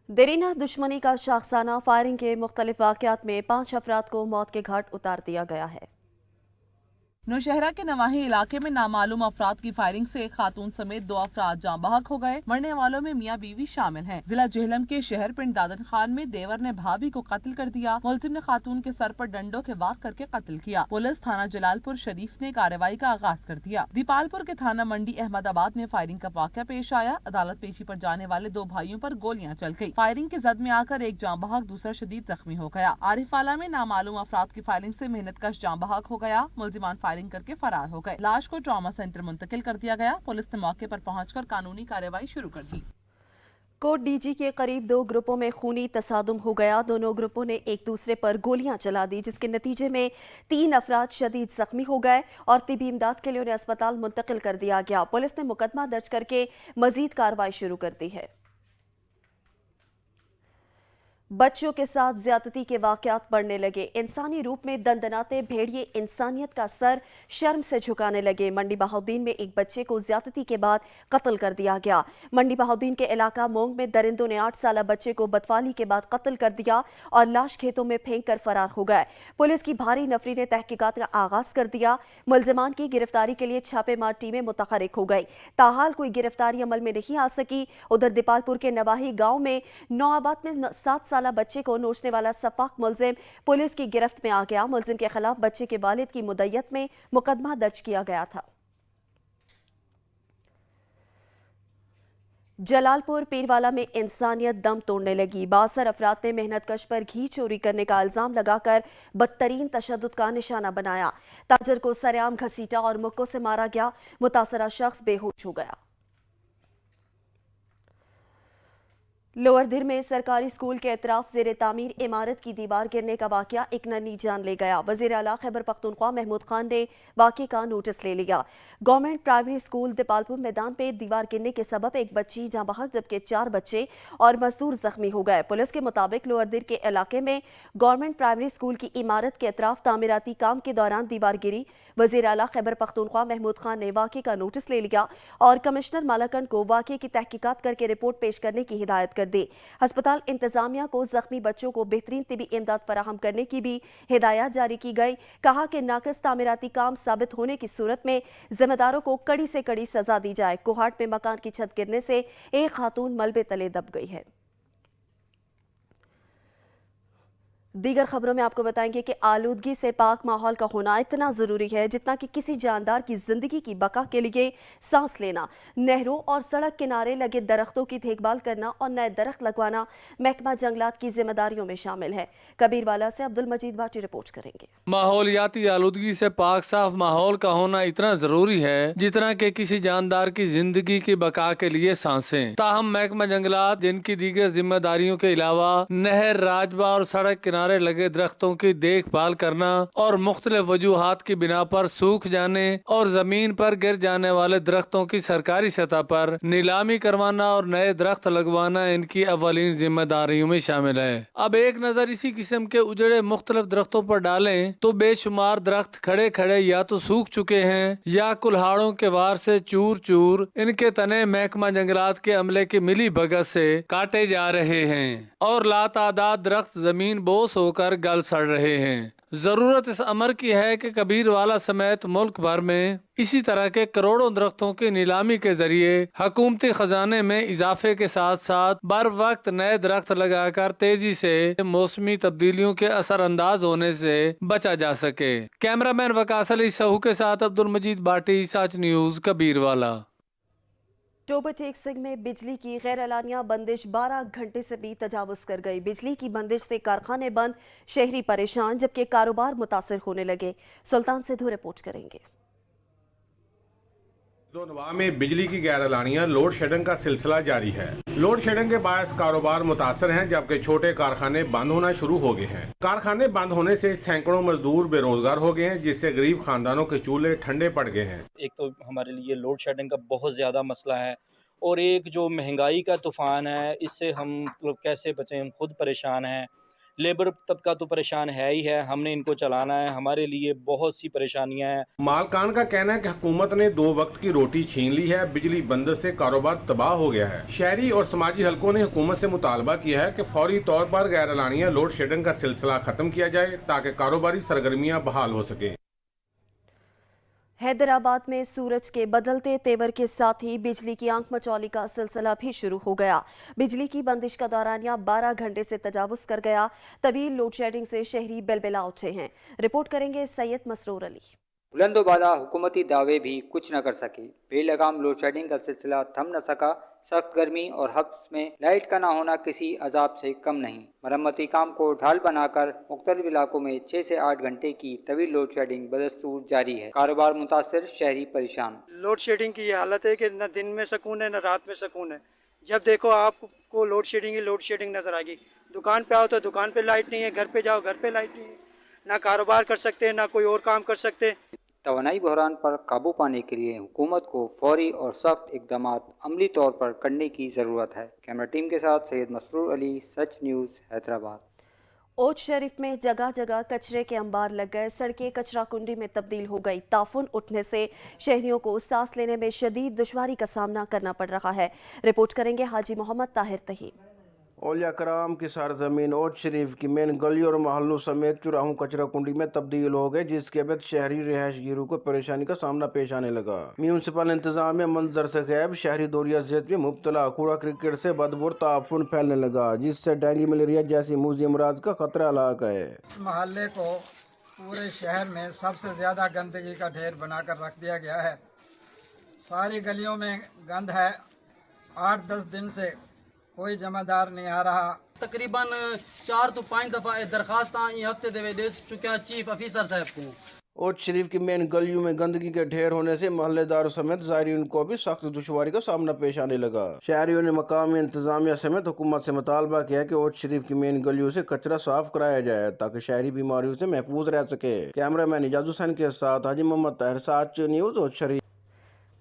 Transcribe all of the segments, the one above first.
देरीना दुश्मनी का शाखसाना फायरिंग के मुख्तलिफ वाक़यात में 5 अफराद को मौत के घाट उतार दिया गया है। नौशहरा के नवाही इलाके में नामालूम अफराद की फायरिंग से एक खातून समेत 2 अफराद जाँ बहक हो गए। मरने वालों में मियाँ बीवी शामिल हैं। जिला जेहलम के शहर पिंड दादन खान में देवर ने भाभी को कत्ल कर दिया। मुलजिम ने खातून के सर पर डंडों के वार करके कत्ल किया। पुलिस थाना जलालपुर शरीफ ने कार्रवाई का आगाज कर दिया। दीपालपुर के थाना मंडी अहमदाबाद में फायरिंग का वाक़या पेश आया। अदालत पेशी पर जाने वाले 2 भाइयों पर गोलियां चल गई। फायरिंग के जद में आकर एक जाँ बहक दूसरा शदीद जख्मी हो गया। आरिफाला में नामालूम अफराद की फायरिंग से मेहनतकश जाँ बहक हो गया। मुलजिमान फायरिंग करके फरार हो गए। लाश को ट्रॉमा सेंटर मुंतकिल कर दिया गया। पुलिस ने मौके पर पहुंचकर कानूनी कार्रवाई शुरू कर दी। कोट डीजी के करीब 2 ग्रुपों में खूनी तसादुम हो गया। दोनों ग्रुपों ने एक दूसरे पर गोलियां चला दी, जिसके नतीजे में 3 अफराद शदीद जख्मी हो गए और तिबी इमदाद के लिए उन्हें अस्पताल मुंतकिल कर दिया गया। पुलिस ने मुकदमा दर्ज करके मजीद कार्रवाई शुरू कर दी है। बच्चों के साथ ज्यादती के वाकयात बढ़ने लगे। इंसानी रूप में दंदनाते भेड़िए इंसानियत का सर शर्म से झुकाने लगे। मंडी बहाउद्दीन में एक बच्चे को ज्यादती के बाद कत्ल कर दिया गया। मंडी बहाउद्दीन के इलाका मोंग में दरिंदों ने 8 साल बच्चे को बदफाली के बाद कत्ल कर दिया और लाश खेतों में फेंक कर फरार हो गए। पुलिस की भारी नफरी ने तहकीकात का आगाज कर दिया। मुलजिमान की गिरफ्तारी के लिए छापेमार टीमें मुतहर्रिक हो गई। ताहाल कोई गिरफ्तारी अमल में नहीं आ सकी। उधर दीपालपुर के नवाही गांव में नौआबाद में 7 साल बच्चे को नोचने वाला सफाक मुलजिम पुलिस की गिरफ्त में आ गया। मुलजिम के खिलाफ बच्चे के वालिद की मुद्दत में मुकदमा दर्ज किया गया था। जलालपुर पीरवाला में इंसानियत दम तोड़ने लगी। 62 अफराद ने मेहनतकश पर घी चोरी करने का इल्जाम लगाकर बदतरीन तशद्दुद का निशाना बनाया। ताजर को सरेआम घसीटा और मुक्कों से मारा गया। मुतासरा शख्स बेहोश हो गया। लोअर धिर में सरकारी स्कूल के एतराफ जेर तामीर इमारत की दीवार गिरने का वाकया एक नन्ही जान ले गया। वजीर आला खैबर पख्तूनख्वा महमूद खान ने वाकये का नोटिस ले लिया। गवर्नमेंट प्राइमरी स्कूल दीपालपुर मैदान पे दीवार गिरने के सबब एक बच्ची जाँ बहक जबकि 4 बच्चे और मजदूर जख्मी हो गए। पुलिस के मुताबिक लोअर धिर के इलाके में गवर्नमेंट प्राइमरी स्कूल की इमारत के एतराफ तामीराती काम के दौरान दीवार गिरी। वजीर आला खैबर पख्तूनख्वा महमूद खान ने वाकये का नोटिस ले लिया और कमिश्नर मालाकंड को वाकये की तहकीकात करके रिपोर्ट पेश करने की हिदायत कर दी। अस्पताल इंतजामिया को जख्मी बच्चों को बेहतरीन तिबी इमदाद फराहम करने की भी हिदायत जारी की गई। कहा कि नाकिस तामीराती काम साबित होने की सूरत में जिम्मेदारों को कड़ी से कड़ी सजा दी जाए। कोहाट में मकान की छत गिरने से एक खातून मलबे तले दब गई है। दीगर खबरों में आपको बताएंगे कि आलूदगी से पाक माहौल का होना इतना ज़रूरी है जितना कि किसी जानदार की ज़िंदगी की बका के लिए सांस लेना। नहरों और सड़क किनारे लगे दरख्तों की देखभाल करना और नए दरख्त लगवाना महकमा जंगलात की जिम्मेदारियों में शामिल है। कबीरवाला से अब्दुल मजीद भाटी रिपोर्ट करेंगे। माहौलियाती आलूदगी से पाक साफ माहौल का होना इतना ज़रूरी है जितना कि किसी जानदार की ज़िंदगी की बका के लिए सांसें। ताहम महकमा जंगलात जिनकी दीगर जिम्मेदारियों के अलावा नहर, राजबा और सड़क किनारे लगे दरख्तों की देखभाल करना और मुख्तलिफ वजूहात की बिना पर सूख जाने और जमीन पर गिर जाने वाले दरख्तों की सरकारी सतह पर नीलामी करवाना और नए दरख्त लगवाना इनकी अवलीन जिम्मेदारियों में शामिल है। अब एक नजर इसी किस्म के उजड़े मुख्तलिफ दरख्तों पर डालें तो बेशुमार दरख्त खड़े खड़े या तो सूख चुके हैं या कुल्हाड़ों के वार से चूर चूर इनके तने महकमा जंगलात के अमले की मिली भगत से काटे जा रहे हैं और लातादाद दरख्त जमीन बोस होकर गल सड़ रहे हैं। जरूरत इस अमर की है कि कबीरवाला समेत मुल्क भर में इसी तरह के करोड़ों दरख्तों की नीलामी के जरिए हुकूमती खजाने में इजाफे के साथ साथ बर वक्त नए दरख्त लगाकर तेजी से मौसमी तब्दीलियों के असर अंदाज होने से बचा जा सके। कैमरामैन वकास अली सहू के साथ अब्दुल मजीद भाटी, सच न्यूज, कबीरवाला। टोबर टेक सिंह में बिजली की गैर एलानिया बंदिश 12 घंटे से भी तजावुज कर गई। बिजली की बंदिश से कारखाने बंद, शहरी परेशान जबकि कारोबार मुतासर होने लगे। सुल्तान सिद्धू रिपोर्ट करेंगे। नवा में बिजली की गैर एलानिया लोड शेडिंग का सिलसिला जारी है। लोड शेडिंग के बायस कारोबार मुतासर हैं जबकि छोटे कारखाने बंद होना शुरू हो गए हैं। कारखाने बंद होने से सैकड़ों मजदूर बेरोजगार हो गए हैं जिससे गरीब खानदानों के चूल्हे ठंडे पड़ गए हैं। एक तो हमारे लिए लोड शेडिंग का बहुत ज़्यादा मसला है और एक जो महंगाई का तूफान है इससे हम कैसे बचें, हम खुद परेशान हैं। लेबर तबका तो परेशान है ही है, हमने इनको चलाना है, हमारे लिए बहुत सी परेशानियां हैं। मालकान का कहना है कि हुकूमत ने 2 वक्त की रोटी छीन ली है, बिजली बंद से कारोबार तबाह हो गया है। शहरी और समाजी हलकों ने हुकूमत से मुतालबा किया है कि फौरी तौर पर गैर एलानिया लोड शेडिंग का सिलसिला खत्म किया जाए ताकि कारोबारी सरगर्मियां बहाल हो सकें। हैदराबाद में सूरज के बदलते तेवर के साथ ही बिजली की आंख मचौली का सिलसिला भी शुरू हो गया। बिजली की बंदिश का दौरानिया 12 घंटे से तजावुज कर गया। तवील लोड शेडिंग से शहरी बेलबेला उठे हैं। रिपोर्ट करेंगे सैयद मसरूर अली। बुलंदोबाला हुकूमती दावे भी कुछ न कर सके। बेलगाम लोड शेडिंग का सिलसिला थम न सका। सख्त गर्मी और हब्स में लाइट का ना होना किसी अजाब से कम नहीं। मरम्मती काम को ढाल बनाकर मुख्तलिफ इलाकों में 6 से 8 घंटे की तवील लोड शेडिंग बदस्तूर जारी है। कारोबार मुतासर, शहरी परेशान। लोड शेडिंग की ये हालत है कि न दिन में सुकून है न रात में सुकून है। जब देखो आपको लोड शेडिंग ही लोड शेडिंग नजर आएगी। दुकान पे आओ तो दुकान पे लाइट नहीं है, घर पे जाओ घर पे लाइट नहीं है। ना कारोबार कर सकते ना कोई और काम कर सकते। तवानाई बहरान पर काबू पाने के लिए हुकूमत को फौरी और सख्त इकदाम अमली तौर पर करने की ज़रूरत है। कैमरा टीम के साथ सैयद मसरूर अली, सच न्यूज़, हैदराबाद। ओच शरीफ में जगह जगह कचरे के अंबार लग गए। सड़कें कचरा कुंडी में तब्दील हो गई। ताफुन उठने से शहरियों को सांस लेने में शदीद दुश्वारी का सामना करना पड़ रहा है। रिपोर्ट करेंगे हाजी मोहम्मद ताहिर तही। औलिया कराम की सरजमीन ओच शरीफ की मेन गलियों और महलों समेत चौराहों कचरा कुंडी में तब्दील हो गए, जिसके बाद शहरी रिहायशगीरों को परेशानी का सामना पेश आने लगा। म्यूनसिपल इंतजामिया मंजर से गैब शहरी दोरियात में मुब्तला। कूड़ा क्रिकेट से बदबू ताफुन फैलने लगा, जिससे डेंगू मलेरिया जैसी मूजी अमराज का खतरा लाक है। इस मोहल्ले को पूरे शहर में सबसे ज़्यादा गंदगी का ढेर बनाकर रख दिया गया है। सारी गलियों में गंद है। 8-10 दिन से कोई जमादार नहीं आ रहा। तकरीबन 4 तो 5 दफ़ा दरखास्त हफ्ते दे चुके हैं चीफ ऑफिसर साहब को। ओच शरीफ की मेन गलियों में गंदगी के ढेर होने से मोहल्लेदारों समेत ज़ायरीन को भी सख्त दुश्वारी का सामना पेश आने लगा। शहरियों ने मकामी इंतजामिया समेत हुकूमत से मुतालबा किया कि ओच शरीफ की मेन गलियों से कचरा साफ कराया जाए ताकि शहरी बीमारियों से महफूज रह सके। कैमरा मैन इजाज हुसैन के साथ हाजी मोहम्मद ताहिर, सच न्यूज़, ओच शरीफ।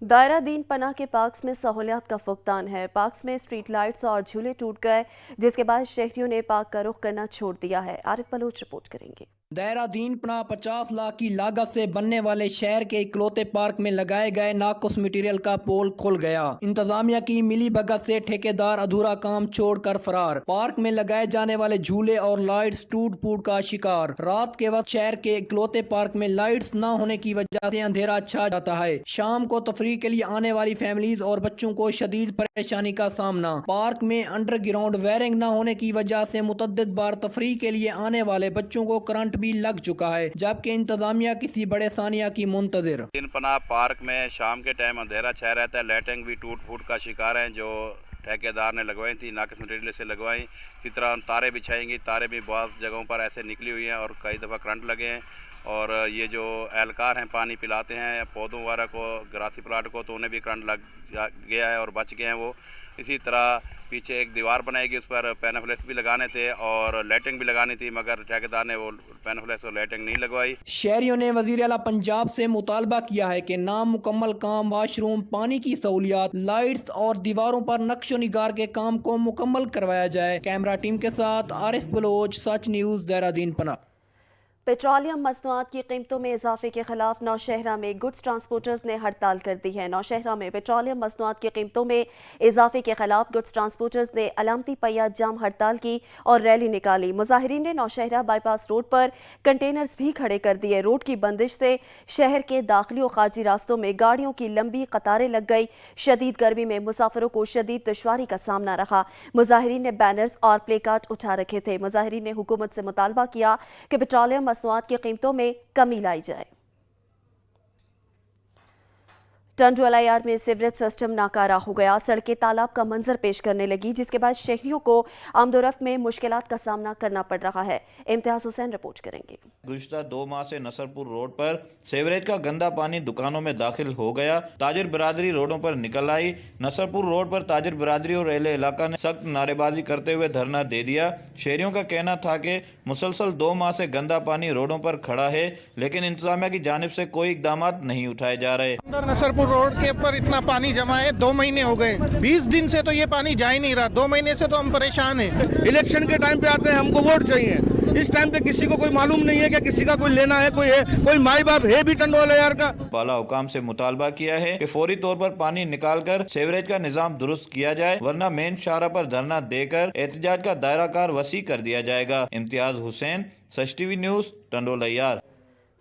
दायरा दीन पनाह के पार्क्स में सहूलियात का फुकदान है। पार्क्स में स्ट्रीट लाइट्स और झूले टूट गए, जिसके बाद शहरियों ने पार्क का रुख करना छोड़ दिया है। आरिफ बलोच रिपोर्ट करेंगे। दायरा दीन पनाह 50 लाख की लागत से बनने वाले शहर के इकलौते पार्क में लगाए गए नाकुस मटेरियल का पोल खुल गया। इंतजामिया की मिली भगत से ठेकेदार अधूरा काम छोड़कर फरार। पार्क में लगाए जाने वाले झूले और लाइट्स टूट फूट का शिकार। रात के वक्त शहर के इकलौते पार्क में लाइट्स न होने की वजह से अंधेरा छा जाता है। शाम को तफरीह के लिए आने वाली फैमिलीज और बच्चों को शदीद परेशानी का सामना। पार्क में अंडरग्राउंड वायरिंग न होने की वजह से मुतअद्दिद बार तफरीह के लिए आने वाले बच्चों को करंट भी लग चुका है, जबकि इंतजामिया किसी बड़े सानिया की मुंतजिर। दीन पनाह पार्क में शाम के टाइम अंधेरा छाया रहता है। लाइटिंग भी टूट फूट का शिकार है, जो ठेकेदार ने लगवाई थी नाकिस मटेरियल से लगवाई। इसी तरह तारे बिछाएंगी, तारे भी बहुत जगहों पर ऐसे निकली हुई हैं और कई दफ़ा करंट लगे हैं। और ये जो एहलकार हैं पानी पिलाते हैं पौधों वगैरह को, ग्रासी प्लाट को, तो उन्हें भी करंट लग गया है और बच गए हैं वो। इसी तरह पीछे एक दीवार बनाएगी, उस पर पैनाफ्लेक्स भी लगाने थे और लाइटिंग भी लगानी थी, मगर ठेकेदार ने वो पैनाफ्लेक्स और लाइटिंग नहीं लगवाई। शहरियों ने वज़ीर आला पंजाब से मुतालबा किया है कि नामुकम्मल काम, वाशरूम, पानी की सहूलियात, लाइट्स और दीवारों पर नक्शो निगार के काम को मुकम्मल करवाया जाए। कैमरा टीम के साथ आरिफ बलोच, सच न्यूज़, देहरादून पनाह। पेट्रोलियम मसनूआत की कीमतों में इजाफे के खिलाफ नौशहरा में गुड्स ट्रांसपोर्टर्स ने हड़ताल कर दी है। नौशहरा में पेट्रोलियम मसनूआत की कीमतों में इजाफे के खिलाफ गुड्स ट्रांसपोर्टर्स ने अलामती पहिया जाम हड़ताल की और रैली निकाली। मुजाहिरीन ने नौशहरा बाईपास रोड पर कंटेनर्स भी खड़े कर दिए। रोड की बंदिश से शहर के दाखिली और खारजी रास्तों में गाड़ियों की लंबी कतारें लग गई। शदीद गर्मी में मुसाफिरों को शदीद दुश्वारी का सामना रहा। मुजाहिरीन ने बैनर्स और प्ले कार्ड उठा रखे थे। मुजाहिरीन ने हुकूमत से मुतालबा किया कि पेट्रोलियम मसनूआत की कीमतों में कमी लाई जाए। टंडू अलायार में सीवरेज सिस्टम नाकारा हो गया। सड़कें तालाब का मंजर पेश करने लगी, जिसके बाद शहरियों को आमदोरफ्त में मुश्किलात का सामना करना पड़ रहा है। इम्तियाज हुसैन रिपोर्ट करेंगे। गुज़िश्ता 2 माह से नसरपुर रोड पर सीवरेज का गंदा पानी दुकानों में दाखिल हो गया। ताजिर बिरादरी रोडों पर निकल आई। नसरपुर रोड पर ताजिर बिरादरी और अहले इलाका ने सख्त नारेबाजी करते हुए धरना दे दिया। शहरियों का कहना था कि मुसलसल 2 माह से गंदा पानी रोडों पर खड़ा है, लेकिन इंतजामिया की जानिब से कोई इकदाम नहीं उठाए जा रहे। नसरपुर रोड के ऊपर इतना पानी जमा है, 2 महीने हो गए, 20 दिन से तो ये पानी जा ही नहीं रहा, 2 महीने से तो हम परेशान हैं। इलेक्शन के टाइम पे आते हैं, हमको वोट चाहिए, इस टाइम पे किसी को कोई मालूम नहीं है कि किसी का कोई लेना है, कोई माई बाप है भी टंडोला यार का। बाला हुकाम से मुतालबा किया है कि फौरी तौर पर पानी निकालकर सीवरेज का निजाम दुरुस्त किया जाए, वरना मेन शाहरा पर धरना देकर एहतजाज का दायरा कार वसी कर दिया जाएगा। इम्तियाज हुसैन, सच टीवी न्यूज, टंडोला यार।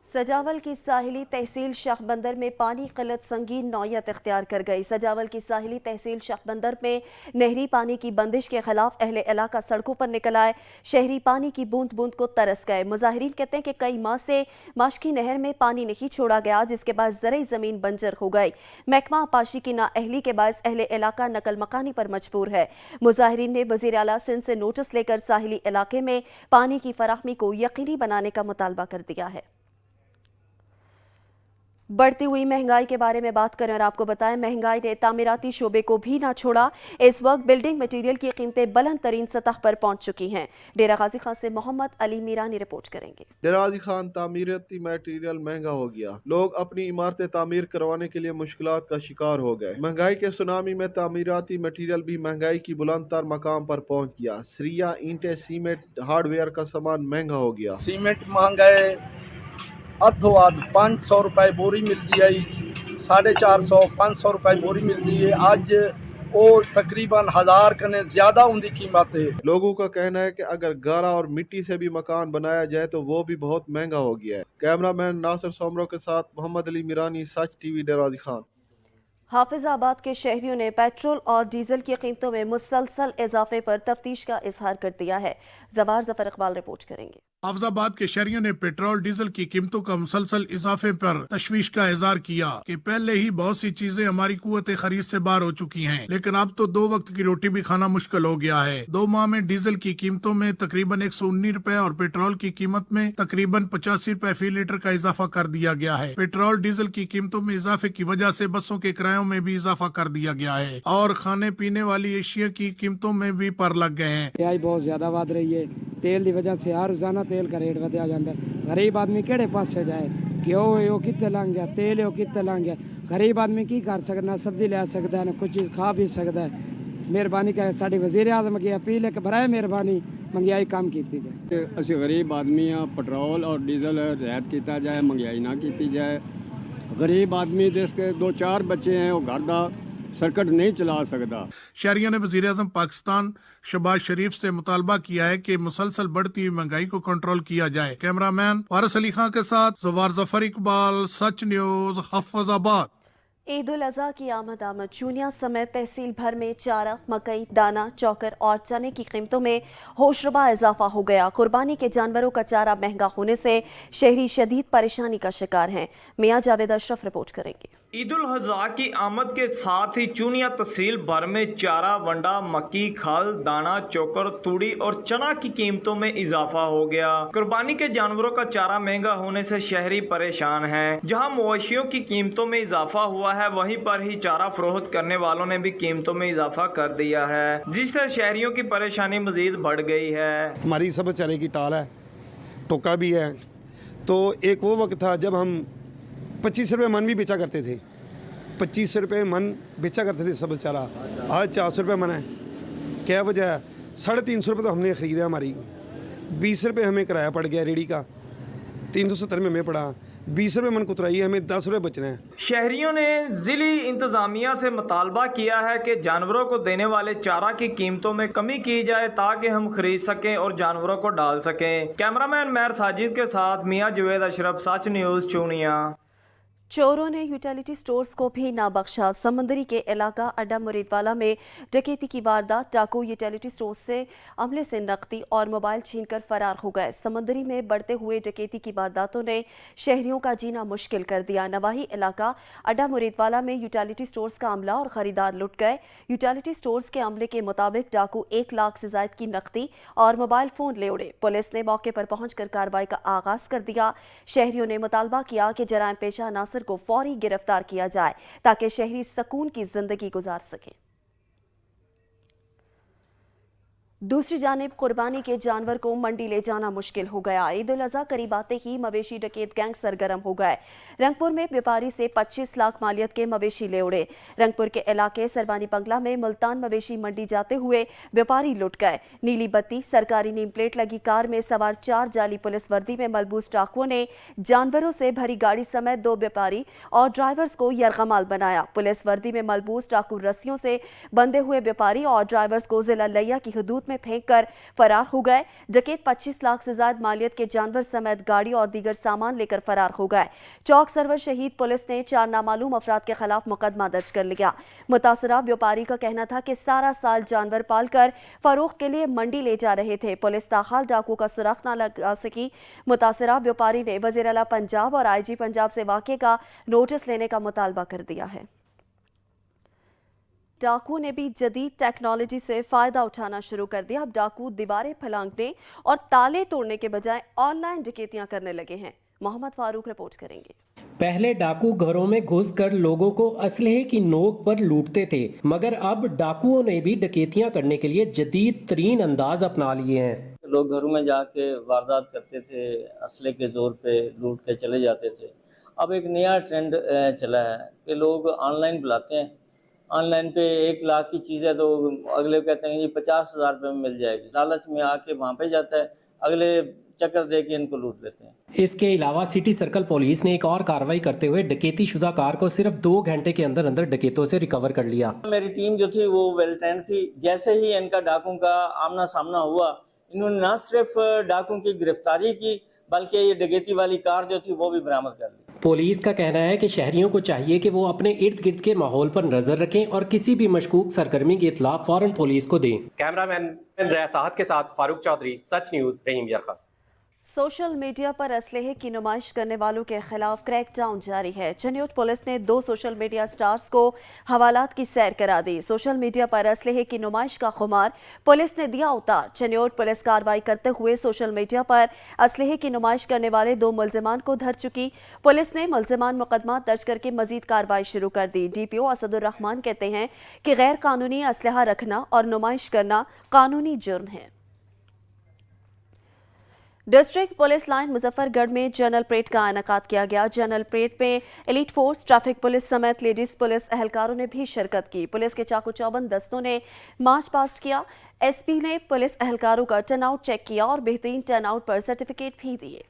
सजावल की साहिली तहसील शाह बंदर में पानी किल्लत संगीन नौयत इख्तियार कर गई। सजावल की साहिली तहसील शाह बंदर में नहरी पानी की बंदिश के खिलाफ अहले इलाका सड़कों पर निकल आए। शहरी पानी की बूंद बूंद को तरस गए। मुजाहिरीन कहते हैं कि कई माह से माशकी नहर में पानी नहीं छोड़ा गया, जिसके बाद ज़रई ज़मीन बंजर हो गई। महकमा आपाशी की नाअहली के बायस अहले इलाका नकल मकानी पर मजबूर है। मुजाहिरीन ने वज़ीर आला सिंध से नोटिस लेकर साहिली इलाके में पानी की फराहमी को यकीनी बनाने का मुतालबा कर दिया है। बढ़ती हुई महंगाई के बारे में बात करें और आपको बताएं, महंगाई ने तामीराती शोबे को भी ना छोड़ा। इस वक्त बिल्डिंग मटेरियल की कीमतें बुलंद तरीन सतह पर पहुंच चुकी हैं। डेरा गाजी खान से मोहम्मद अली मीरानी रिपोर्ट करेंगे। डेरा गाजी खान तामीराती मटेरियल महंगा हो गया। लोग अपनी इमारतें तामीर करवाने के लिए मुश्किलात का शिकार हो गए। महंगाई के सुनामी में तामीराती मटेरियल भी महंगाई की बुलंद तर मकाम पर पहुँच गया। सरिया, ईंटें, सीमेंट, हार्डवेयर का सामान महंगा हो गया। सीमेंट महंगा है, अधो अध 500 रुपए बोरी मिलती है, 450 500 रुपए बोरी मिलती है। आज वो तकरीबन 1000 कने ज्यादा उनकी कीमत है। लोगों का कहना है कि अगर गारा और मिट्टी से भी मकान बनाया जाए तो वो भी बहुत महंगा हो गया है। कैमरामैन नासिर सोमरो के साथ मोहम्मद अली मीरानी, सच टीवी, डेरा गाजी खान। हाफिजाबाद के शहरियों ने पेट्रोल और डीजल की कीमतों में मुसलसल इजाफे पर तफ्तीश का इजहार कर दिया है। जवार जफर इकबाल रिपोर्ट करेंगे। हाफिजाबाद के शहरियों ने पेट्रोल डीजल की कीमतों का मुसलसल इजाफे पर तशवीश का इजहार किया कि पहले ही बहुत सी चीजें हमारी कुव्वत खरीद से बाहर हो चुकी हैं, लेकिन अब तो 2 वक्त की रोटी भी खाना मुश्किल हो गया है। 2 माह में डीजल की कीमतों में तकरीबन 119 रुपए और पेट्रोल की कीमत में तकरीबन 85 रुपए फी लीटर का इजाफा कर दिया गया है। पेट्रोल डीजल की कीमतों में इजाफे की वजह से बसों के किरायों में भी इजाफा कर दिया गया है और खाने पीने वाली एशिया की कीमतों में भी पर लग गए हैं। महंगाई बहुत ज्यादा बढ़ रही है, तेल की वजह से हर रोजाना तेल का रेट बढ़ जाता है। गरीब आदमी केड़े पासे जाए, घ्यो है वो कितने लंघ गया, तेल है वो कितने लंघ गया। गरीब आदमी की कर सकता, ना सब्जी ले सकता है, ना कुछ चीज खा भी सकता है। मेहरबानी का साड़ी वजीर आज़म की अपील है कि बराए मेहरबानी महंगाई कम की जाए। असं गरीब आदमी हाँ, पेट्रोल और डीजल रियायत किया जाए, महंगाई ना की जाए। गरीब आदमी जिसके 2-4 बच्चे हैं वो घर का सर्किट नहीं चला सकता। शहरियों ने वज़ीर आज़म पाकिस्तान शहबाज शरीफ से मुतालबा किया है कि मुसलसल बढ़ती हुई महंगाई को कंट्रोल किया जाए। कैमरामैन वारिस अली खान के साथ जवार जफर इकबाल, सच न्यूज, हाफिजाबाद। ईद उल अज़हा की आमद चूनिया समेत तहसील भर में चारा, मकई, दाना, चौकर और चने की कीमतों में होशरुबा इजाफा हो गया। कुर्बानी के जानवरों का चारा महंगा होने से शहरी शदीद परेशानी का शिकार हैं। मियां जावेद अशरफ रिपोर्ट करेंगे। ईद उल अज़हा की आमद के साथ ही चूनिया तहसील भर में चारा, वंडा, मक्की, खल, दाना, चोकर, तूड़ी और चना की कीमतों में इजाफा हो गया। कुर्बानी के जानवरों का चारा महंगा होने से शहरी परेशान हैं। जहां मवेशियों की कीमतों में इजाफा हुआ है, वहीं पर ही चारा फरोख्त करने वालों ने भी कीमतों में इजाफा कर दिया है, जिससे शहरियों की परेशानी मजीद बढ़ गई है। हमारी सब चारे की टाल है, टोका भी है। तो एक वो वक्त था जब हम 25 रुपये मन भी बेचा करते थे, 25 रुपये मन बेचा करते थे सब चारा। आज 400 रुपये मन है। क्या वजह है? 350 रुपये तो हमने ख़रीदा, हमारी 20 रुपये हमें किराया पड़ गया रेडी का, 370 में हमें पड़ा, 20 रुपये मन कुतराई, हमें 10 रुपये बचना है। शहरियों ने जिली इंतजामिया से मुतालबा किया है कि जानवरों को देने वाले चारा की कीमतों में कमी की जाए ताकि हम खरीद सकें और जानवरों को डाल सकें। कैमरामैन मैर साजिद के साथ मियां जावेद अशरफ, सच न्यूज़, चूनिया। चोरों ने यूटिलिटी स्टोर्स को भी ना बख्शा। समुंदरी के इलाका अड्डा मुरीदवाला में डकैती की वारदात, डाकू यूटिलिटी स्टोर्स से अमले से नकदी और मोबाइल छीनकर फरार हो गए। समुंदरी में बढ़ते हुए डकैती की वारदातों ने शहरियों का जीना मुश्किल कर दिया। नवाही इलाका अड्डा मुरीदवाला में यूटिलिटी स्टोर्स का अमला और खरीदार लुट गए। यूटिलिटी स्टोर्स के अमले के मुताबिक डाकू 1 लाख से ज्यादा की नकदी और मोबाइल फोन ले उड़े। पुलिस ने मौके पर पहुंचकर कार्रवाई का आगाज कर दिया। शहरियों ने मुतालबा किया कि जराइम पेशा नासिर को फौरी गिरफ्तार किया जाए ताकि शहरी सुकून की जिंदगी गुजार सके। दूसरी जानिब कुर्बानी के जानवर को मंडी ले जाना मुश्किल हो गया। ईद उल अज़हा करीब आते ही मवेशी डकैत गैंग सरगर्म हो गए। रंगपुर में व्यापारी से 25 लाख मालियत के मवेशी ले उड़े। रंगपुर के इलाके सरवानी बंगला में मुल्तान मवेशी मंडी जाते हुए व्यापारी लुट गए। नीली बत्ती, सरकारी नेम प्लेट लगी कार में सवार 4 जाली पुलिस वर्दी में मलबूस डाकुओं ने जानवरों से भरी गाड़ी समेत 2 व्यापारी और ड्राइवर्स को यरगमाल बनाया। पुलिस वर्दी में मलबूस डाकू रस्सियों से बंधे हुए व्यापारी और ड्राइवर्स को जिला लिया की हदूद में फेंक कर फरार हो गए। डकैत 25 लाख से ज्यादा मालियत के जानवर समेत गाड़ी और दीगर सामान लेकर फरार हो गए। चौक सरवर शहीद पुलिस ने 4 नामालूम अफराद के खिलाफ मुकदमा दर्ज कर लिया। मुतासरा व्यापारी का कहना था कि सारा साल जानवर पालकर फरोख्त के लिए मंडी ले जा रहे थे। पुलिस ताहाल डाकू का सुराग न लगा सकी। मुतासरा व्यापारी ने वज़ीर आला पंजाब और IG पंजाब से वाक़े का नोटिस लेने का मुतालबा कर दिया है। डाकू ने भी जदीद टेक्नोलॉजी से फायदा उठाना शुरू कर दिया। अब डाकू दीवारें फलांगने और ताले तोड़ने के बजाय ऑनलाइन डकैतियां करने लगे हैं। मोहम्मद फारूक रिपोर्ट करेंगे। पहले डाकू घरों में घुसकर लोगों को असलहे की नोक पर लूटते थे, मगर अब डाकुओं ने भी डकैतियां करने के लिए जदीद तरीन अंदाज अपना लिए हैं। लोग घरों में जाके वारदात करते थे, असले के जोर पे लूट के चले जाते थे। अब एक नया ट्रेंड चला है कि लोग ऑनलाइन बुलाते हैं। ऑनलाइन पे 1 लाख की चीज़ है तो अगले कहते हैं जी 50,000 रुपये में मिल जाएगी। लालच में आके वहाँ पे जाता है, अगले चक्कर दे के इनको लूट लेते हैं। इसके अलावा सिटी सर्कल पुलिस ने एक और कार्रवाई करते हुए डकैती शुदा कार को सिर्फ 2 घंटे के अंदर अंदर डकैतों से रिकवर कर लिया। मेरी टीम जो थी वो वेल ट्रेंड थी। जैसे ही इनका डाकुओं का आमना सामना हुआ, इन्होंने न सिर्फ डाकुओं की गिरफ्तारी की बल्कि ये डकैती वाली कार जो थी वो भी बरामद कर ली। पुलिस का कहना है कि शहरियों को चाहिए कि वो अपने इर्द गिर्द के माहौल पर नजर रखें और किसी भी मशकूक सरगर्मी की इत्तला फौरन पुलिस को दें। कैमरामैन रसाहत के साथ फारूक चौधरी, सच न्यूज़, रहीम यरखा। सोशल मीडिया पर असलहे की नुमाइश करने वालों के खिलाफ क्रैकडाउन जारी है। चन्योट पुलिस ने 2 सोशल मीडिया स्टार्स को हवालात की सैर करा दी। सोशल मीडिया पर असलहे की नुमाइश का खुमार पुलिस ने दिया उतार। चन्योट पुलिस कार्रवाई करते हुए सोशल मीडिया पर असलहे की नुमाइश करने वाले 2 मुलजिमान को धर चुकी। पुलिस ने मुलजिमान मुकदमा दर्ज करके मजीद कार्रवाई शुरू कर दी। DPO असदुर रहमान कहते हैं कि गैर कानूनी असलहा रखना और नुमाइश करना कानूनी जुर्म है। डिस्ट्रिक्ट पुलिस लाइन मुजफ्फरगढ़ में जनरल परेड का इनेकाद किया गया। जनरल परेड में एलीट फोर्स, ट्रैफिक पुलिस समेत लेडीज पुलिस एहलकारों ने भी शिरकत की। पुलिस के चाकू चौबंद दस्तों ने मार्च पास्ट किया। SP ने पुलिस एहलकारों का टर्नआउट चेक किया और बेहतरीन टर्नआउट पर सर्टिफिकेट भी दिए।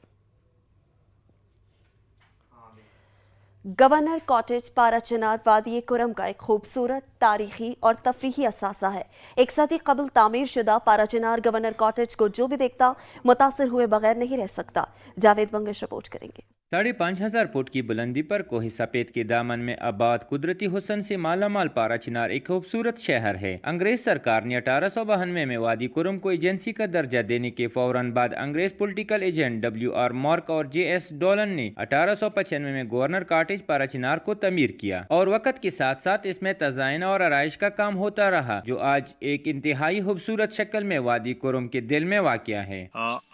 गवर्नर कॉटेज पाराचनार वादी कुरम का एक खूबसूरत तारीखी और तफरीही असासा है। एक सदी कबल तामीर शुदा पाराचनार गवर्नर कॉटेज को जो भी देखता मुतासिर हुए बगैर नहीं रह सकता। जावेद बंगश रिपोर्ट करेंगे। 5,500 फुट की बुलंदी पर कोहे सफेद के दामन में आबाद कुदरती हुस्न से मालामाल पाराचनार एक खूबसूरत शहर है। अंग्रेज सरकार ने 1892 में वादी कुरम को एजेंसी का दर्जा देने के फौरन बाद अंग्रेज पॉलिटिकल एजेंट WR मॉर्क और JS डोलन ने 1895 में गवर्नर कॉटेज पाराचनार को तमीर किया और वक्त के साथ साथ इसमें तज़ाइन और आराइश का काम होता रहा, जो आज एक इंतहाई खूबसूरत शक्ल में वादी कुरम के दिल में वाक़या है।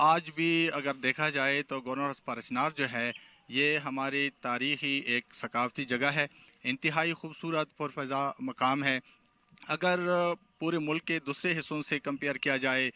आज भी अगर देखा जाए तो गवर्नर पाराचनार जो है ये हमारी तारीखी एक सकाफती जगह है। इंतहाई खूबसूरत पुरफ़ज़ा मकाम है। अगर पूरे मुल्क के दूसरे हिस्सों से कंपेयर किया जाए,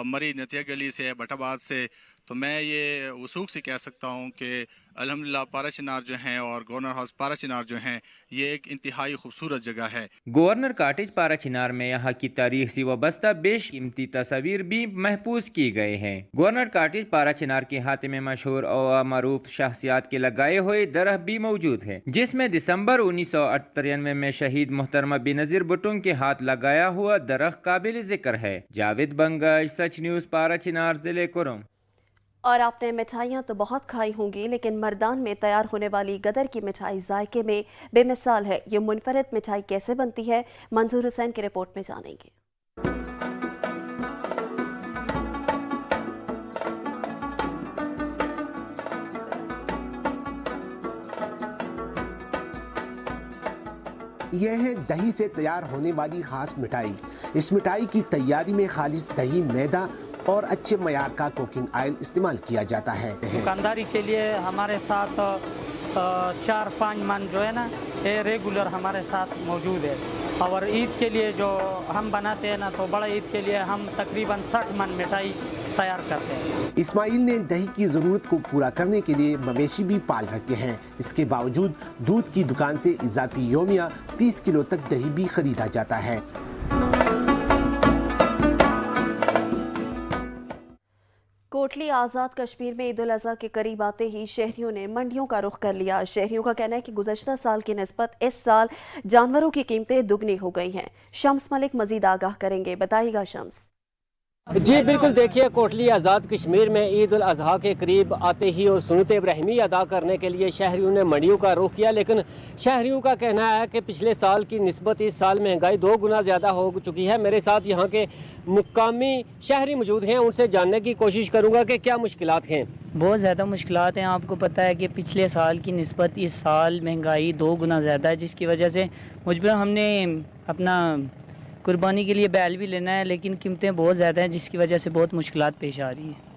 मरी नतिया गली से, बटाबाद से, तो मैं ये वसूख से कह सकता हूँ कि अल्हम्दुलिल्लाह पाराचनार जो हैं और गवर्नर हाउस पाराचनार जो हैं ये एक इंतहाई खूबसूरत जगह है। गवर्नर कॉटेज पाराचनार में यहाँ की तारीख से वाबस्ता बेशकीमती तस्वीर भी महफूज की गए हैं। गवर्नर कॉटेज पाराचनार के हाथ में मशहूर और मरूफ शख्सियात के लगाए हुए दरख्त भी मौजूद है, जिसमें दिसंबर 1993 में शहीद मोहतरमा बेनज़ीर भुट्टो के हाथ लगाया हुआ दरख्त काबिल जिक्र है। जावेद बंगश, सच न्यूज़, पाराचनार, जिले कुरम। और आपने मिठाइयाँ तो बहुत खाई होंगी, लेकिन मर्दान में तैयार होने वाली गदर की मिठाई जायके में बेमिसाल है। ये मुनफरद मिठाई कैसे बनती है, मंजूर हुसैन की रिपोर्ट में जानेंगे। यह है दही से तैयार होने वाली खास मिठाई। इस मिठाई की तैयारी में खालिस दही, मैदा और अच्छे मयार का कुकिंग ऑयल इस्तेमाल किया जाता है। दुकानदारी के लिए हमारे साथ 4-5 मन जो है ना, ये रेगुलर हमारे साथ मौजूद है। और ईद के लिए जो हम बनाते हैं ना, तो बड़ा ईद के लिए हम तकरीबन 60 मन मिठाई तैयार करते हैं। इस्माइल ने दही की ज़रूरत को पूरा करने के लिए मवेशी भी पाल रखे हैं। इसके बावजूद दूध की दुकान से इजाफी योमिया 30 किलो तक दही भी खरीदा जाता है। कोटली आज़ाद कश्मीर में ईद उल अज़हा के करीब आते ही शहरियों ने मंडियों का रुख कर लिया। शहरियों का कहना है कि गुज़श्ता साल की निस्बत इस साल जानवरों की कीमतें दुगनी हो गई हैं। शम्स मलिक मजीद आगाह करेंगे, बताइएगा शम्स। जी बिल्कुल, देखिए कोटली आज़ाद कश्मीर में ईद उल अज़हा के करीब आते ही और सुन्नत इब्राहिमी अदा करने के लिए शहरियों ने मंडियों का रुख किया, लेकिन शहरियों का कहना है कि पिछले साल की निस्बत इस साल महंगाई 2 गुना ज़्यादा हो चुकी है। मेरे साथ यहाँ के मुकामी शहरी मौजूद हैं, उनसे जानने की कोशिश करूँगा कि क्या मुश्किलात हैं। बहुत ज़्यादा मुश्किलात हैं। आपको पता है कि पिछले साल की निस्बत इस साल महंगाई 2 गुना ज़्यादा है, जिसकी वजह से मजबूरन हमने अपना कुर्बानी के लिए बैल भी लेना है, लेकिन कीमतें बहुत ज़्यादा हैं, जिसकी वजह से बहुत मुश्किलात पेश आ रही हैं।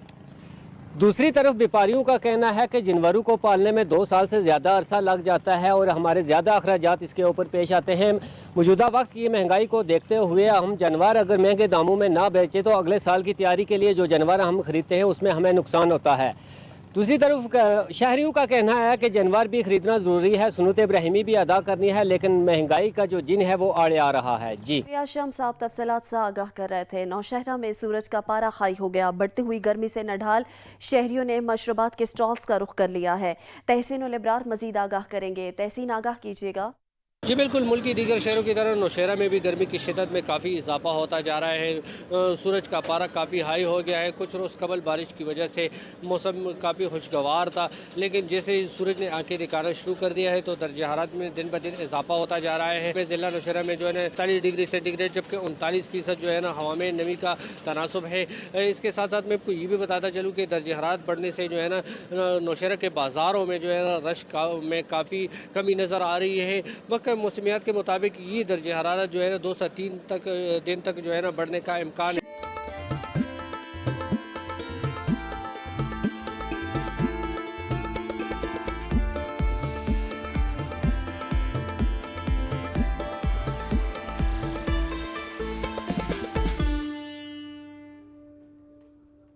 दूसरी तरफ व्यापारियों का कहना है कि जानवरों को पालने में 2 साल से ज़्यादा अरसा लग जाता है और हमारे ज़्यादा अखराजात इसके ऊपर पेश आते हैं। मौजूदा वक्त की महंगाई को देखते हुए हम जानवर अगर महंगे दामों में ना बेचें तो अगले साल की तैयारी के लिए जो जानवर हम खरीदते हैं उसमें हमें नुकसान होता है। दूसरी तरफ शहरियों का कहना है कि जानवर भी खरीदना ज़रूरी है, सुन्नत इब्राहिमी भी अदा करनी है, लेकिन महंगाई का जो जिन है वो आड़े आ रहा है। जी शम्स आप तफसीलात से आगाह कर रहे थे। नौशहरा में सूरज का पारा हाई हो गया। बढ़ती हुई गर्मी से नढाल शहरियों ने मशरूबात के स्टॉल्स का रुख कर लिया है। तहसीन उल इब्रार मजीद आगाह करेंगे। तहसीन, आगाह कीजिएगा। जी बिल्कुल, मुल्क की दीगर शहरों की तरह नौशहरा में भी गर्मी की शिद्दत में काफ़ी इजाफा होता जा रहा है। सूरज का पारा काफ़ी हाई हो गया है। कुछ रोज़ कबल बारिश की वजह से मौसम काफ़ी खुशगवार था, लेकिन जैसे ही सूरज ने आंखें दिखाना शुरू कर दिया है तो दर्जा हरारत में दिन ब दिन इजाफा होता जा रहा है। ज़िला नौशहरा में जो है ना 41 डिग्री सेंटीग्रेड जबकि 39% जो है ना हवा में नमी का तनासब है। इसके साथ साथ मैं आपको ये भी बताता चलूँ कि दर्जा हरारत बढ़ने से जो है ना नौशहरा के बाज़ारों में जो है ना रश में काफ़ी कमी नज़र आ रही है। मक्का मौसमियात के मुताबिक ये दर्जे हरारत जो है ना 2 से 3 दिन तक जो है ना बढ़ने का इम्कान है।